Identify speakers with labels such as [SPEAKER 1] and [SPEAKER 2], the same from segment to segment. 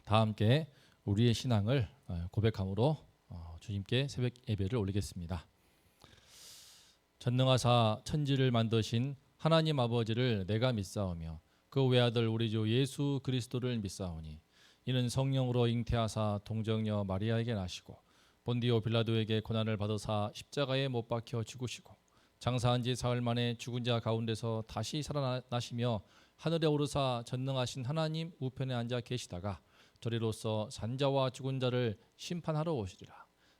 [SPEAKER 1] 다 함께 우리의 신앙을 고백함으로 주님께 새벽 예배를 올리겠습니다. 전능하사 천지를 만드신 하나님 아버지를 내가 믿사오며 그 외아들 우리 주 예수 그리스도를 믿사오니 이는 성령으로 잉태하사 동정녀 마리아에게 나시고 본디오 빌라도에게 고난을 받으사 십자가에 못 박혀 죽으시고 장사한 지 사흘 만에 죽은 자 가운데서 다시 살아나시며 하늘에 오르사 전능하신 하나님 우편에 앉아 계시다가 저리로서 산자와 죽은 자를 심판하러 오시리라.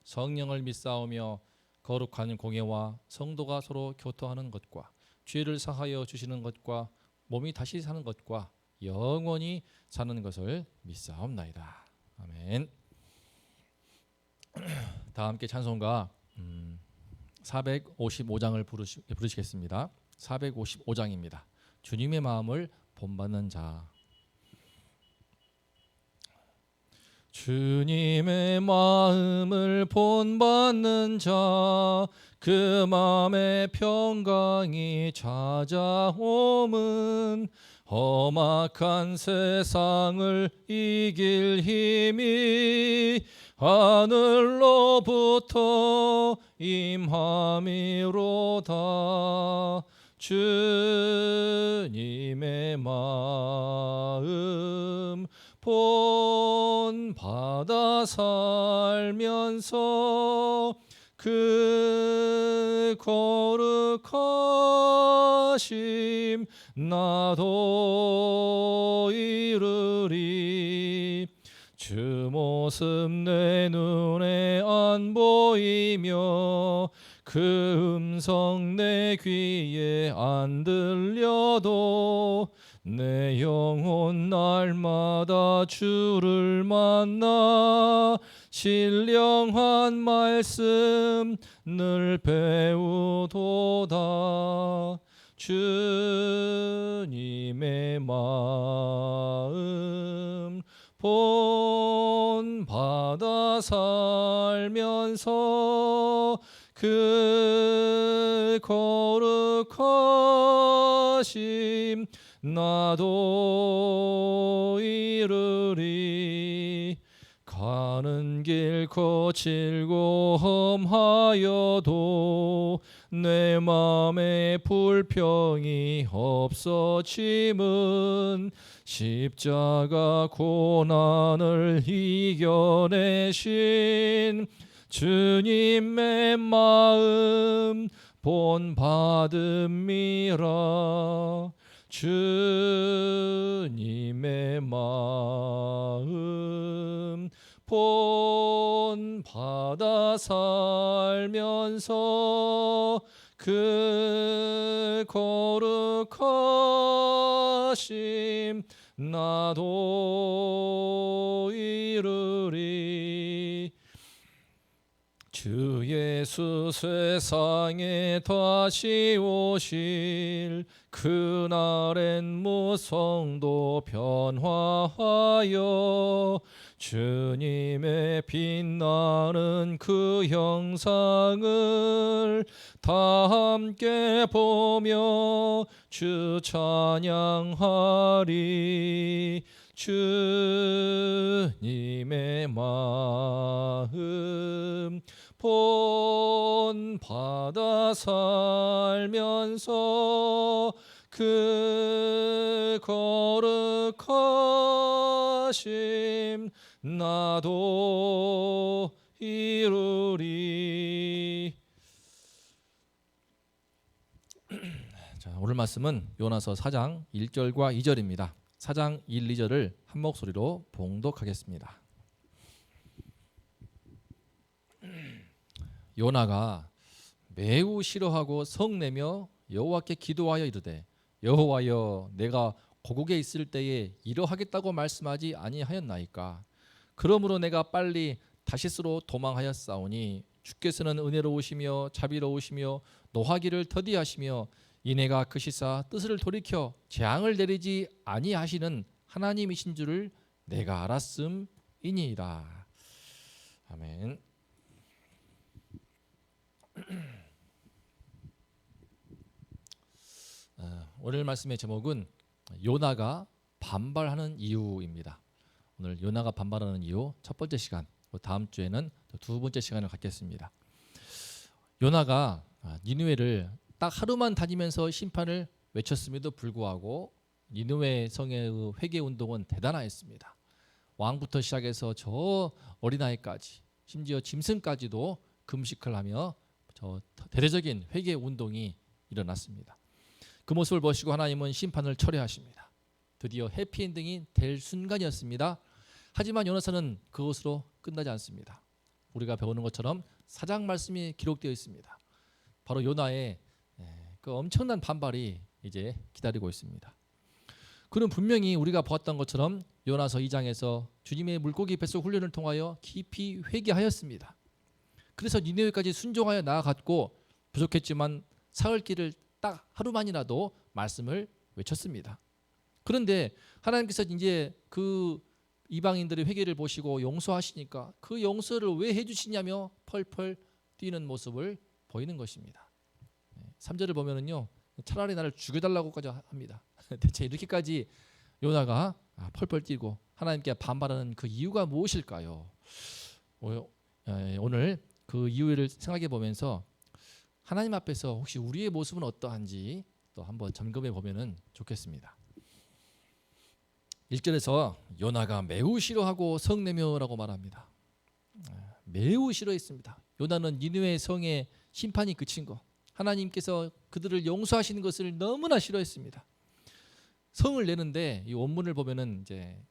[SPEAKER 1] 성령을 믿사오며 거룩한 공예와 성도가 서로 교통하는 것과 죄를 사하여 주시는 것과 몸이 다시 사는 것과 영원히 사는 것을 믿사옵나이다. 아멘. 다 함께 찬송가 455장을 부르시겠습니다. 455장입니다. 주님의 마음을 본받는 자. 주님의 마음을 본받는 자, 그 마음의 평강이 찾아옴은 험악한 세상을 이길 힘이 하늘로부터 임함이로다. 주님의 마음 본받아 살면서 그 거룩하심 나도 이르리. 주 모습 내 눈에 안 보이며 그 음성 내 귀에 안 들려도 내 영혼 날마다 주를 만나 신령한 말씀 늘 배우도다. 주님의 마음 본받아 살면서 그 거룩하심 나도 이르리. 가는 길 거칠고 험하여도 내 맘에 불평이 없어짐은 십자가 고난을 이겨내신 주님의 마음 본받음이라. 주님의 마음 본받아 살면서 그 거룩하심 나도 이르리. 주 예수 세상에 다시 오실 그날엔 무성도 변화하여 주님의 빛나는 그 형상을 다 함께 보며 주 찬양하리. 주님의 마음 본받아 살면서 그 거룩하심 나도 이루리. 자, 오늘 말씀은 요나서 4장 1절과 2절입니다. 4장 1, 2절을 한 목소리로 봉독하겠습니다. 요나가 매우 싫어하고 성내며 여호와께 기도하여 이르되 여호와여 내가 고국에 있을 때에 이러하겠다고 말씀하지 아니하였나이까. 그러므로 내가 빨리 다시스로 도망하였사오니 주께서는 은혜로우시며 자비로우시며 노하기를 더디하시며 이내가 크시사 뜻을 돌이켜 재앙을 내리지 아니하시는 하나님이신 줄을 내가 알았음이니이다. 아멘. 오늘 말씀의 제목은 요나가 반발하는 이유입니다. 오늘 요나가 반발하는 이유 첫 번째 시간, 다음 주에는 두 번째 시간을 갖겠습니다. 요나가 니느웨를 딱 하루만 다니면서 심판을 외쳤음에도 불구하고 니느웨 성의 회개 운동은 대단하였습니다. 왕부터 시작해서 저 어린아이까지 심지어 짐승까지도 금식을 하며 저 대대적인 회개 운동이 일어났습니다. 그 모습을 보시고 하나님은 심판을 철회하십니다. 드디어 해피엔딩이 될 순간이었습니다. 하지만 요나서는 그것으로 끝나지 않습니다. 우리가 배우는 것처럼 4장 말씀이 기록되어 있습니다. 바로 요나의 그 엄청난 반발이 이제 기다리고 있습니다. 그는 분명히 우리가 보았던 것처럼 요나서 2장에서 주님의 물고기 뱃속 훈련을 통하여 깊이 회개하였습니다. 그래서 니느웨까지 순종하여 나아갔고 부족했지만 사흘 길을 딱 하루만이라도 말씀을 외쳤습니다. 그런데 하나님께서 이제 그 이방인들의 회개를 보시고 용서하시니까 그 용서를 왜 해주시냐며 펄펄 뛰는 모습을 보이는 것입니다. 3절을 보면은요, 차라리 나를 죽여달라고까지 합니다. 대체 이렇게까지 요나가 펄펄 뛰고 하나님께 반발하는 그 이유가 무엇일까요? 오늘 그 이유를 생각해 보면서 하나님 앞에서 혹시 우리의 모습은 어떠한지 또 한번 점검해 보면은 좋겠습니다. 1절에서 요나가 매우 싫어하고 성내며라고 말합니다. 매우 싫어했습니다. 요나는 니느웨 성의 심판이 그친 거, 하나님께서 그들을 용서하시는 것을 너무나 싫어했습니다. 성을 내는데 이 원문을 보면은 이제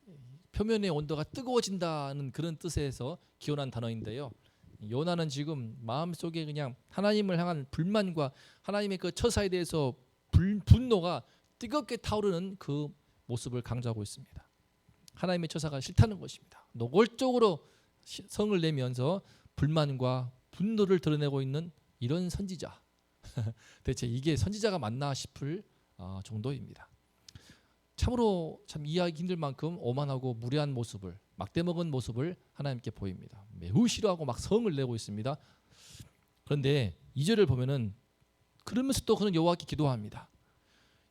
[SPEAKER 1] 표면의 온도가 뜨거워진다는 그런 뜻에서 기원한 단어인데요. 요나는 지금 마음속에 그냥 하나님을 향한 불만과 하나님의 그 처사에 대해서 분노가 뜨겁게 타오르는 그 모습을 강조하고 있습니다. 하나님의 처사가 싫다는 것입니다. 노골적으로 성을 내면서 불만과 분노를 드러내고 있는 이런 선지자. 대체 이게 선지자가 맞나 싶을 정도입니다. 참으로 참 이해하기 힘들 만큼 오만하고 무례한 모습을, 막대먹은 모습을 하나님께 보입니다. 매우 싫어하고 막 성을 내고 있습니다. 그런데 2절을 보면은 그러면서 또 그는 여호와께 기도합니다.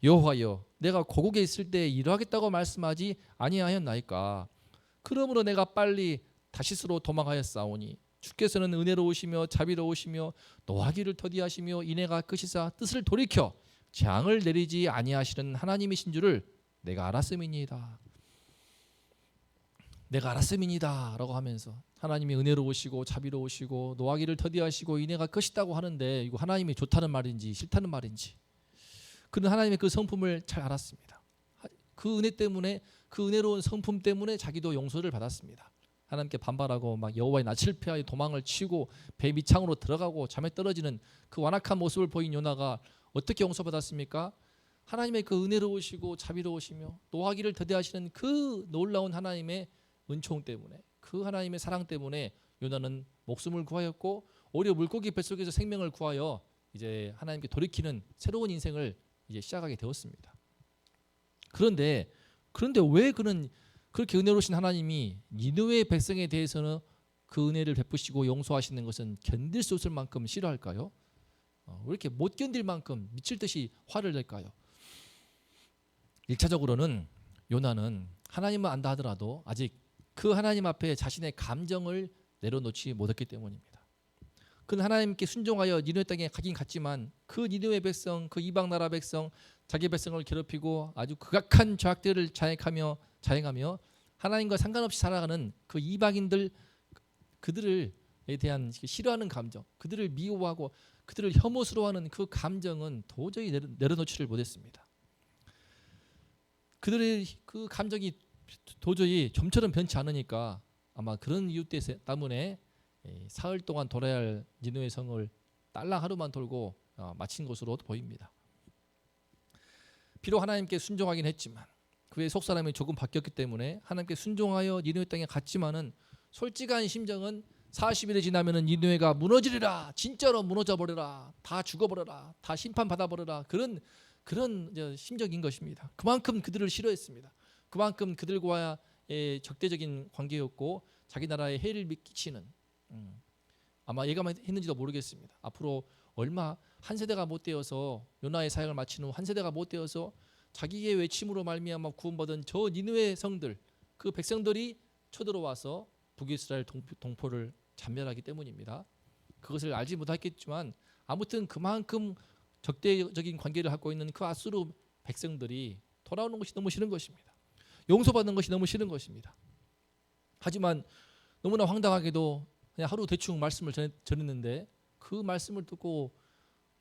[SPEAKER 1] 여호와여, 내가 고국에 있을 때 일하겠다고 말씀하지 아니하였나이까? 그러므로 내가 빨리 다시스로 도망하였사오니 주께서는 은혜로우시며 자비로우시며 노하기를 더디하시며 인애가 크시사 뜻을 돌이켜 재앙을 내리지 아니하시는 하나님이신 줄을 내가 알았음이니이다. 내가 알았음이니이다 라고 하면서 하나님이 은혜로우시고 자비로우시고 노하기를 더디하시고 인애가 크시다고 하는데 이거 하나님이 좋다는 말인지 싫다는 말인지, 그는 하나님의 그 성품을 잘 알았습니다. 그 은혜 때문에, 그 은혜로운 성품 때문에 자기도 용서를 받았습니다. 하나님께 반발하고 막 여호와의 낯을 피하여 도망을 치고 배 밑창으로 들어가고 잠에 떨어지는 그 완악한 모습을 보인 요나가 어떻게 용서받았습니까? 하나님의 그 은혜로우시고 자비로우시며 노하기를 더디하시는 그 놀라운 하나님의 은총 때문에, 그 하나님의 사랑 때문에 요나는 목숨을 구하였고 오히려 물고기 뱃속에서 생명을 구하여 이제 하나님께 돌이키는 새로운 인생을 이제 시작하게 되었습니다. 그런데 왜 그는 그렇게 은혜로우신 하나님이 니느웨 백성에 대해서는 그 은혜를 베푸시고 용서하시는 것은 견딜 수 없을 만큼 싫어할까요? 왜 이렇게 못 견딜 만큼 미칠 듯이 화를 낼까요? 1차적으로는 요나는 하나님을 안다 하더라도 아직 그 하나님 앞에 자신의 감정을 내려놓지 못했기 때문입니다. 그는 하나님께 순종하여 니느웨 땅에 가긴 갔지만 그 니느웨 백성, 그 이방 나라 백성, 자기 백성을 괴롭히고 아주 극악한 죄악들을 자행하며 하나님과 상관없이 살아가는 그 이방인들, 그들에 대한 싫어하는 감정, 그들을 미워하고 그들을 혐오스러워하는 그 감정은 도저히 내려놓지를 못했습니다. 그들의 그 감정이 도저히 좀처럼 변치 않으니까 아마 그런 이유 때문에 사흘 동안 돌아야 할 니느웨 성을 딸랑 하루만 돌고 마친 것으로 보입니다. 비록 하나님께 순종하긴 했지만 그의 속사람이 조금 바뀌었기 때문에 하나님께 순종하여 니느웨 땅에 갔지만은 솔직한 심정은 40일이 지나면은 니느웨가 무너지리라, 진짜로 무너져버려라, 다 죽어버려라, 다 심판받아버려라, 그런 심정인 것입니다. 그만큼 그들을 싫어했습니다. 그만큼 그들과의 적대적인 관계였고 자기 나라에 해를 끼치는, 아마 예감했는지도 모르겠습니다. 앞으로 얼마 한 세대가 못 되어서 요나의 사역을 마친 후 한 세대가 못 되어서 자기의 외침으로 말미암아 구원받은 저 니느웨 성들, 그 백성들이 쳐들어와서 북이스라엘 동포를 잔멸하기 때문입니다. 그것을 알지 못했겠지만 아무튼 그만큼 적대적인 관계를 갖고 있는 그 아수르 백성들이 돌아오는 것이 너무 싫은 것입니다. 용서받는 것이 너무 싫은 것입니다. 하지만 너무나 황당하게도 그냥 하루 대충 말씀을 전했는데 그 말씀을 듣고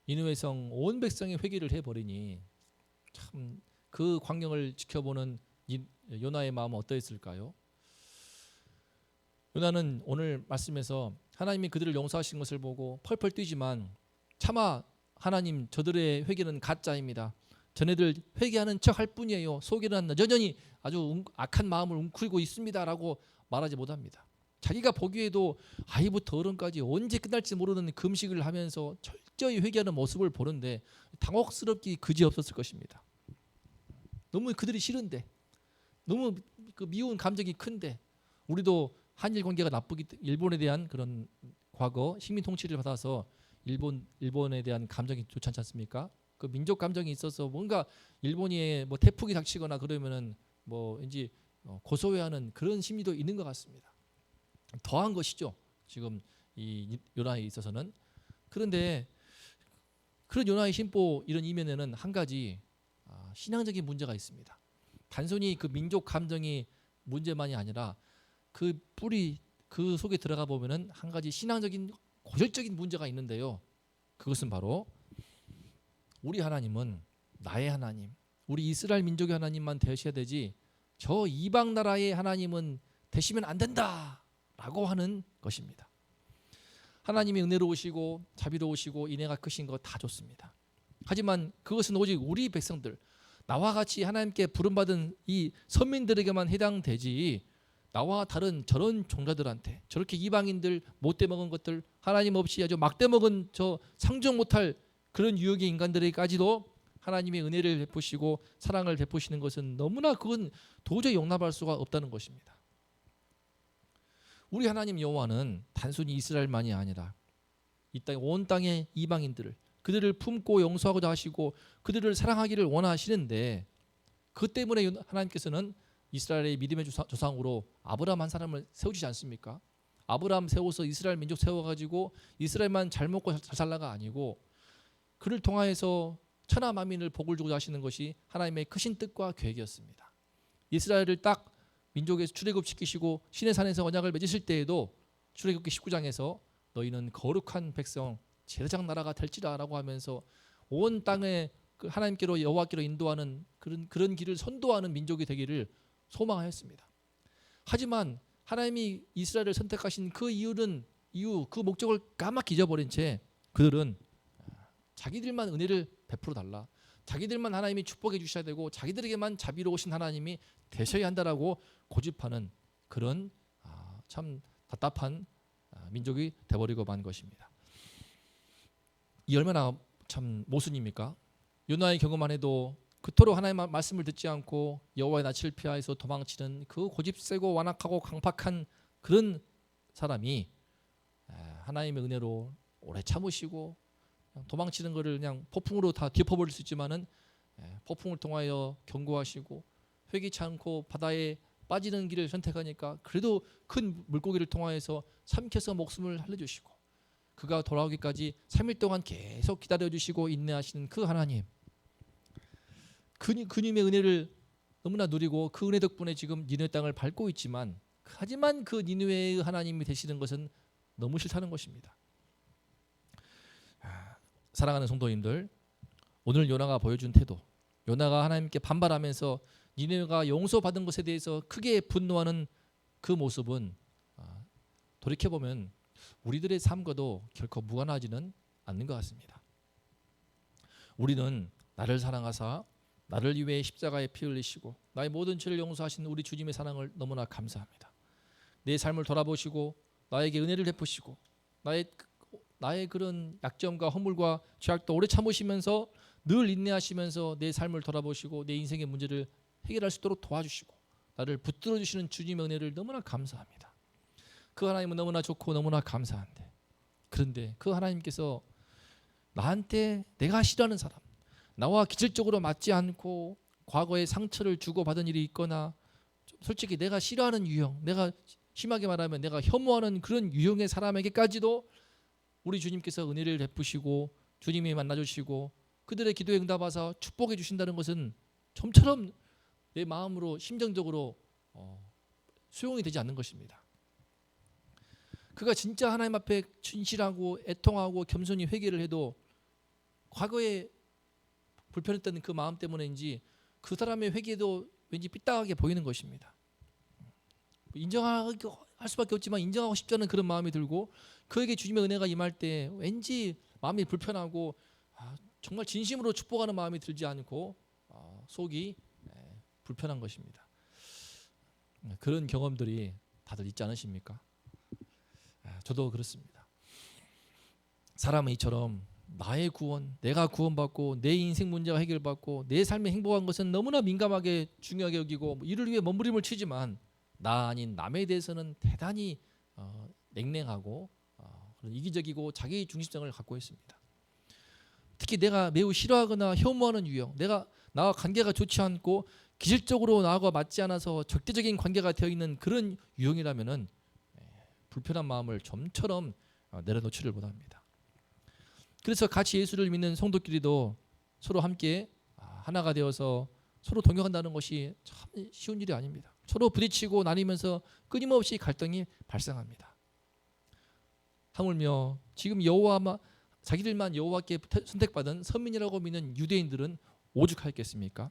[SPEAKER 1] 니느웨 성 온 백성이 회개를 해버리니 참 그 광경을 지켜보는 요나의 마음은 어떠했을까요? 요나는 오늘 말씀에서 하나님이 그들을 용서하신 것을 보고 펄펄 뛰지만 차마 하나님 저들의 회개는 가짜입니다. 전애들 회개하는 척 할 뿐이에요. 속에는 여전히 아주 악한 마음을 웅크리고 있습니다라고 말하지 못합니다. 자기가 보기에도 아이부터 어른까지 언제 끝날지 모르는 금식을 하면서 철저히 회개하는 모습을 보는데 당혹스럽기 그지없었을 것입니다. 너무 그들이 싫은데, 너무 그 미운 감정이 큰데, 우리도 한일 관계가 나쁘기 때문에 일본에 대한 그런 과거 식민 통치를 받아서 일본에 대한 감정이 좋지 않지 않습니까? 그 민족 감정이 있어서 뭔가 일본이 뭐 태풍이 닥치거나 그러면은 뭐 왠지 고소해하는 그런 심리도 있는 것 같습니다. 더한 것이죠. 지금 이 요나에 있어서는. 그런데 그런 요나의 심보 이런 이면에는 한 가지 신앙적인 문제가 있습니다. 단순히 그 민족 감정이 문제만이 아니라 그 뿌리 그 속에 들어가 보면은 한 가지 신앙적인 고질적인 문제가 있는데요. 그것은 바로 우리 하나님은 나의 하나님, 우리 이스라엘 민족의 하나님만 되셔야 되지 저 이방 나라의 하나님은 되시면 안 된다라고 하는 것입니다. 하나님이 은혜로우시고 자비로우시고 인애가 크신 거 다 좋습니다. 하지만 그것은 오직 우리 백성들, 나와 같이 하나님께 부름받은 이 선민들에게만 해당되지 나와 다른 저런 종자들한테, 저렇게 이방인들 못돼 먹은 것들, 하나님 없이 아주 막대 먹은 저 상종 못할 그런 유혹의 인간들에게까지도 하나님의 은혜를 베푸시고 사랑을 베푸시는 것은 너무나 그건 도저히 용납할 수가 없다는 것입니다. 우리 하나님 여호와는 단순히 이스라엘만이 아니라 이 땅 온 땅의 이방인들을 그들을 품고 용서하고자 하시고 그들을 사랑하기를 원하시는데 그 때문에 하나님께서는 이스라엘의 믿음의 조상으로 아브라함 한 사람을 세우시지 않습니까? 아브라함 세워서 이스라엘 민족 세워가지고 이스라엘만 잘 먹고 잘 살라가 아니고 그를 통하여서 천하 만민을 복을 주고자 하시는 것이 하나님의 크신 뜻과 계획이었습니다. 이스라엘을 딱 민족에서 출애굽시키시고 시내 산에서 언약을 맺으실 때에도 출애굽기 19장에서 너희는 거룩한 백성 제사장 나라가 될지라라고 하면서 온 땅에 하나님께로 여호와께로 인도하는 그런 길을 선도하는 민족이 되기를 소망하였습니다. 하지만 하나님이 이스라엘을 선택하신 그 그 목적을 까맣게 잊어버린 채 그들은 자기들만 은혜를 베풀어 달라, 자기들만 하나님이 축복해 주셔야 되고 자기들에게만 자비로우신 하나님이 되셔야 한다라고 고집하는 그런 참 답답한 민족이 되어버리고 만 것입니다. 이 얼마나 참 모순입니까? 요나의 경우만 해도 그토록 하나님의 말씀을 듣지 않고 여호와의 낯을 피하여서 도망치는 그 고집세고 완악하고 강팍한 그런 사람이 하나님의 은혜로 오래 참으시고 도망치는 것을 그냥 폭풍으로 다 뒤엎어버릴 수 있지만은 폭풍을 통하여 경고하시고 회개치 않고 바다에 빠지는 길을 선택하니까 그래도 큰 물고기를 통하여서 삼켜서 목숨을 살려주시고 그가 돌아오기까지 3일 동안 계속 기다려주시고 인내하시는 그 하나님, 그님의 은혜를 너무나 누리고 그 은혜 덕분에 지금 니느웨 땅을 밟고 있지만 하지만 그 니느웨의 하나님이 되시는 것은 너무 싫다는 것입니다. 사랑하는 성도님들, 오늘 요나가 보여준 태도, 요나가 하나님께 반발하면서 니느웨가 용서받은 것에 대해서 크게 분노하는 그 모습은 돌이켜보면 우리들의 삶과도 결코 무관하지는 않는 것 같습니다. 우리는 나를 사랑하사 나를 위해 십자가에 피 흘리시고 나의 모든 죄를 용서하신 우리 주님의 사랑을 너무나 감사합니다. 내 삶을 돌아보시고 나에게 은혜를 베푸시고 나의 그런 약점과 허물과 죄악도 오래 참으시면서 늘 인내하시면서 내 삶을 돌아보시고 내 인생의 문제를 해결할 수 있도록 도와주시고 나를 붙들어 주시는 주님의 은혜를 너무나 감사합니다. 그 하나님은 너무나 좋고 너무나 감사한데, 그런데 그 하나님께서 나한테 내가 싫어하는 사람, 나와 기질적으로 맞지 않고 과거에 상처를 주고받은 일이 있거나 좀 솔직히 내가 싫어하는 유형, 내가 심하게 말하면 내가 혐오하는 그런 유형의 사람에게까지도 우리 주님께서 은혜를 베푸시고 주님이 만나주시고 그들의 기도에 응답하사 축복해 주신다는 것은 좀처럼 내 마음으로 심정적으로 수용이 되지 않는 것입니다. 그가 진짜 하나님 앞에 진실하고 애통하고 겸손히 회개를 해도 과거에 불편했던 그 마음 때문인지 그 사람의 회개도 왠지 삐딱하게 보이는 것입니다. 인정할 수밖에 없지만 인정하고 싶지 않은 그런 마음이 들고 그에게 주님의 은혜가 임할 때 왠지 마음이 불편하고 정말 진심으로 축복하는 마음이 들지 않고 속이 불편한 것입니다. 그런 경험들이 다들 있지 않으십니까? 저도 그렇습니다. 사람은 이처럼 나의 구원, 내가 구원받고 내 인생 문제가 해결받고 내 삶이 행복한 것은 너무나 민감하게 중요하게 여기고 이를 위해 몸부림을 치지만 나 아닌 남에 대해서는 대단히 냉랭하고 그런 이기적이고 자기 중심성을 갖고 있습니다. 특히 내가 매우 싫어하거나 혐오하는 유형, 내가 나와 관계가 좋지 않고 기질적으로 나하고 맞지 않아서 적대적인 관계가 되어 있는 그런 유형이라면은 불편한 마음을 좀처럼 내려놓지를 못합니다. 그래서 같이 예수를 믿는 성도끼리도 서로 함께 하나가 되어서 서로 동역한다는 것이 참 쉬운 일이 아닙니다. 서로 부딪히고 나뉘면서 끊임없이 갈등이 발생합니다. 하물며 지금 자기들만 여호와께 선택받은 선민이라고 믿는 유대인들은 오죽하였겠습니까?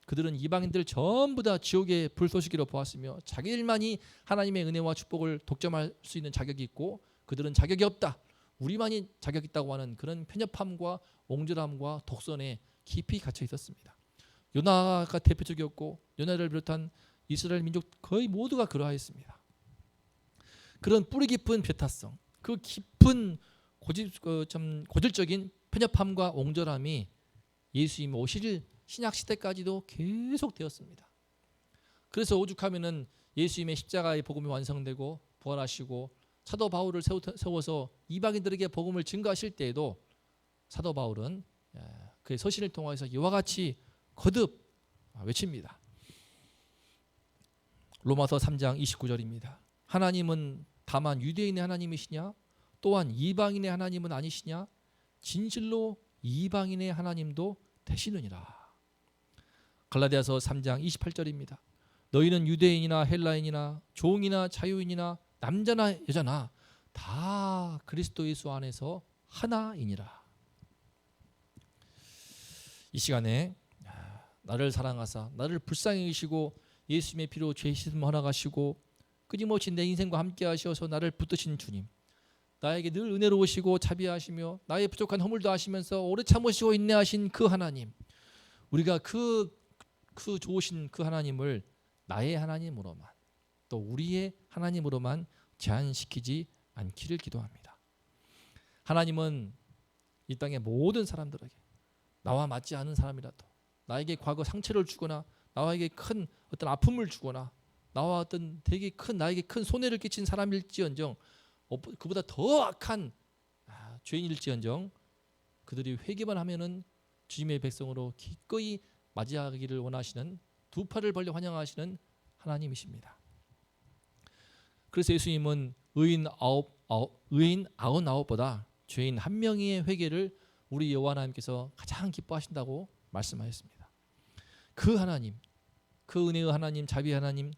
[SPEAKER 1] 그들은 이방인들 전부 다 지옥의 불쏘시개로 보았으며 자기들만이 하나님의 은혜와 축복을 독점할 수 있는 자격이 있고 그들은 자격이 없다. 우리만이 자격이 있다고 하는 그런 편협함과 옹졸함과 독선에 깊이 갇혀 있었습니다. 요나가 대표적이었고 요나를 비롯한 이스라엘 민족 거의 모두가 그러하였습니다. 그런 뿌리 깊은 배타성, 그 깊은 고질적인 편협함과 옹졸함이 예수님 오실 신약 시대까지도 계속 되었습니다. 그래서 오죽하면은 예수님의 십자가의 복음이 완성되고 부활하시고 사도 바울을 세워서 이방인들에게 복음을 증거하실 때에도 사도 바울은 그의 서신을 통해서 이와 같이 거듭 외칩니다. 로마서 3장 29절입니다. 하나님은 다만 유대인의 하나님이시냐? 또한 이방인의 하나님은 아니시냐? 진실로 이방인의 하나님도 되시느니라. 갈라디아서 3장 28절입니다. 너희는 유대인이나 헬라인이나 종이나 자유인이나 남자나 여자나 다 그리스도 예수 안에서 하나이니라. 이 시간에 나를 사랑하사 나를 불쌍히 여기시고 예수님의 피로 죄 씻음 허락하시고 끊임없이 내 인생과 함께 하셔서 나를 붙드신 주님, 나에게 늘 은혜로우시고 자비하시며 나의 부족한 허물도 아시면서 오래 참으시고 인내하신 그 하나님, 우리가 그 좋으신 그 하나님을 나의 하나님으로만 또 우리의 하나님으로만 제한시키지 않기를 기도합니다. 하나님은 이 땅의 모든 사람들에게 나와 맞지 않은 사람이라도 나에게 과거 상처를 주거나 나에게 큰 어떤 아픔을 주거나 나와 어떤 되게 큰 나에게 큰 손해를 끼친 사람일지언정 그보다 더 악한 죄인일지언정 그들이 회개만 하면은 주님의 백성으로 기꺼이 맞이하기를 원하시는 두 팔을 벌려 환영하시는 하나님이십니다. 그래서 예수님은 의인 99보다 죄인 한 명의 회개를 우리 여호와 하나님께서 가장 기뻐하신다고 말씀하셨습니다. 그 하나님, 그 은혜의 하나님, 자비의 하나님,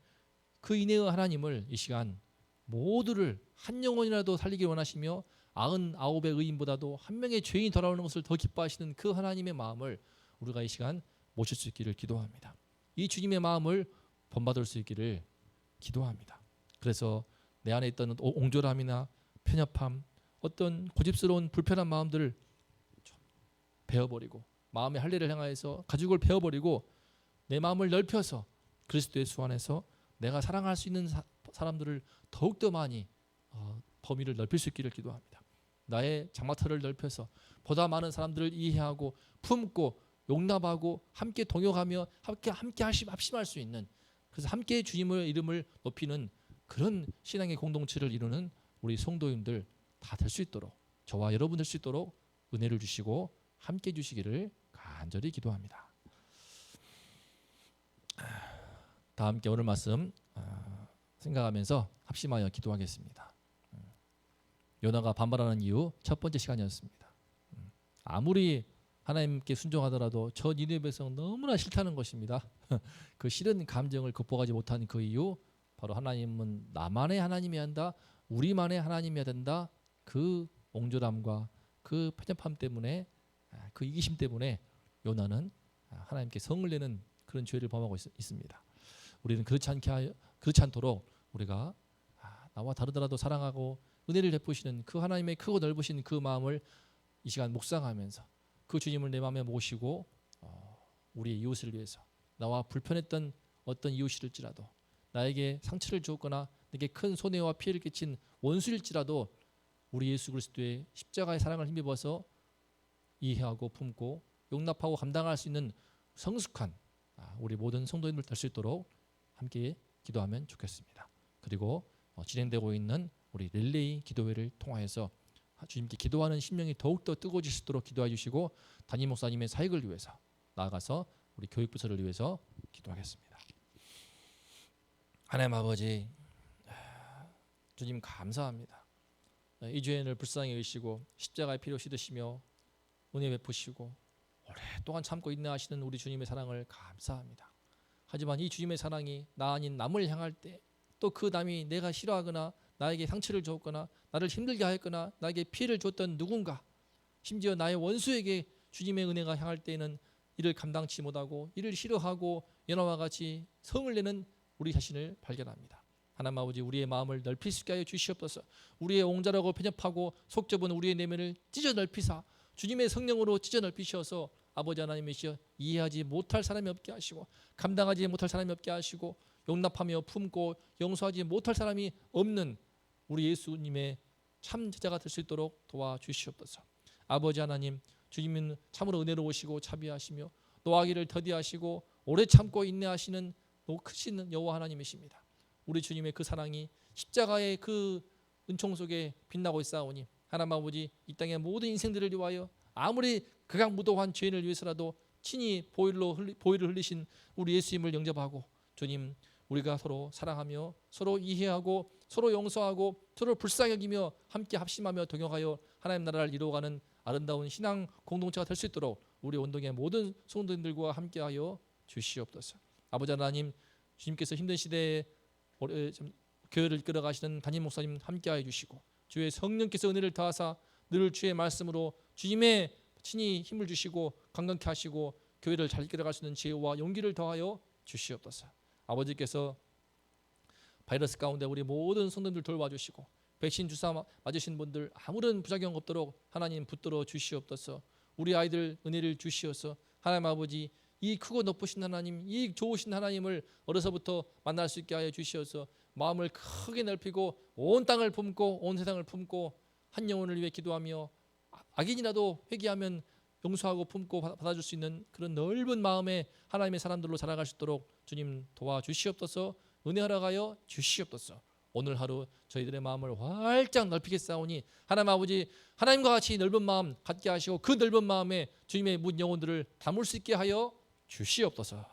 [SPEAKER 1] 그 인애의 하나님을 이 시간 모두를 한 영혼이라도 살리기 원하시며 99의 의인보다도 한 명의 죄인이 돌아오는 것을 더 기뻐하시는 그 하나님의 마음을 우리가 이 시간 모실 수 있기를 기도합니다. 이 주님의 마음을 본받을 수 있기를 기도합니다. 그래서 내 안에 있던 옹졸함이나 편협함, 어떤 고집스러운 불편한 마음들을 좀 베어버리고 마음의 할례를 향하여서 가죽을 베어버리고 내 마음을 넓혀서 그리스도의 수 안에서 내가 사랑할 수 있는 사람들을 더욱더 많이 범위를 넓힐 수 있기를 기도합니다. 나의 장막터를 넓혀서 보다 많은 사람들을 이해하고 품고 용납하고 함께 동역하며 함께 합심할 수 있는, 그래서 함께 주님의 이름을 높이는 그런 신앙의 공동체를 이루는 우리 성도님들 다 될 수 있도록, 저와 여러분 될 수 있도록 은혜를 주시고 함께 해주시기를 간절히 기도합니다. 다 다 함께 오늘 말씀 생각하면서 합심하여 기도하겠습니다. 요나가 반발하는 이유 첫 번째 시간이었습니다. 아무리 하나님께 순종하더라도 저 니느웨 백성 너무나 싫다는 것입니다. 그 싫은 감정을 극복하지 못한 그 이유 바로 하나님은 나만의 하나님이어야 한다, 우리만의 하나님이어야 된다. 그 옹졸함과 그 편협함 때문에, 그 이기심 때문에 요나는 하나님께 성을 내는 그런 죄를 범하고 있습니다. 우리는 그렇지 않도록 우리가 나와 다르더라도 사랑하고 은혜를 베푸시는 그 하나님의 크고 넓으신 그 마음을 이 시간 묵상하면서 그 주님을 내 마음에 모시고 우리의 이웃을 위해서, 나와 불편했던 어떤 이웃일지라도, 나에게 상처를 주었거나 내게 큰 손해와 피해를 끼친 원수일지라도 우리 예수 그리스도의 십자가의 사랑을 힘입어서 이해하고 품고 용납하고 감당할 수 있는 성숙한 우리 모든 성도님들 될 수 있도록 함께 기도하면 좋겠습니다. 그리고 진행되고 있는 우리 릴레이 기도회를 통하여서 주님께 기도하는 심령이 더욱더 뜨거워질 수 있도록 기도해 주시고, 담임 목사님의 사역을 위해서, 나아가서 우리 교육부서를 위해서 기도하겠습니다. 하나님 아버지, 주님 감사합니다. 이 죄인을 불쌍히 여기시고 십자가의 피로 씻으시며 은혜 베푸시고 오랫동안 참고 인내하시는 우리 주님의 사랑을 감사합니다. 하지만 이 주님의 사랑이 나 아닌 남을 향할 때, 또 그 남이 내가 싫어하거나 나에게 상처를 주었거나 나를 힘들게 하였거나 나에게 피해를 줬던 누군가, 심지어 나의 원수에게 주님의 은혜가 향할 때에는 이를 감당치 못하고 이를 싫어하고 연화와 같이 성을 내는 우리 자신을 발견합니다. 하나님 아버지, 우리의 마음을 넓힐 수 있게 하여 주시옵소서. 우리의 옹졸하고 편협하고 속 좁은 우리의 내면을 찢어 넓히사 주님의 성령으로 찢어 넓히셔서 아버지 하나님이시여 이해하지 못할 사람이 없게 하시고 감당하지 못할 사람이 없게 하시고 용납하며 품고 용서하지 못할 사람이 없는 우리 예수님의 참 제자가 될 수 있도록 도와주시옵소서. 아버지 하나님, 주님은 참으로 은혜로우시고 자비하시며 노하기를 더디하시고 오래 참고 인내하시는 크신 여호와 하나님이십니다. 우리 주님의 그 사랑이 십자가의 그 은총 속에 빛나고 있사오니 하나님 아버지, 이 땅의 모든 인생들을 위하여 아무리 극악무도한 죄인을 위해서라도 친히 보혈을 흘리신 우리 예수님을 영접하고, 주님, 우리가 서로 사랑하며 서로 이해하고 서로 용서하고 서로 불쌍히 여기며 함께 합심하며 동역하여 하나님 나라를 이루어가는 아름다운 신앙 공동체가 될 수 있도록 우리 온동의 모든 성도님들과 함께하여 주시옵소서. 아버지 하나님, 주님께서 힘든 시대에 교회를 이끌어 가시는 담임 목사님 함께하여 주시고, 주의 성령께서 은혜를 더하사 늘 주의 말씀으로 주님의 친히 힘을 주시고 강건케 하시고 교회를 잘 이끌어갈 수 있는 지혜와 용기를 더하여 주시옵소서. 아버지께서 바이러스 가운데 우리 모든 성도들 돌봐주시고 백신 주사 맞으신 분들 아무런 부작용 없도록 하나님 붙들어 주시옵소서. 우리 아이들 은혜를 주시어서 하나님 아버지, 이 크고 높으신 하나님, 이 좋으신 하나님을 어려서부터 만날 수 있게 하여 주시어서 마음을 크게 넓히고 온 땅을 품고 온 세상을 품고 한 영혼을 위해 기도하며 악인이라도 회개하면 용서하고 품고 받아줄 수 있는 그런 넓은 마음의 하나님의 사람들로 자라갈 수 있도록 주님 도와주시옵소서. 은혜 허락하여 주시옵소서. 오늘 하루 저희들의 마음을 활짝 넓히겠사오니 하나님 아버지, 하나님과 같이 넓은 마음 갖게 하시고 그 넓은 마음에 주님의 문 영혼들을 담을 수 있게 하여 주시옵소서.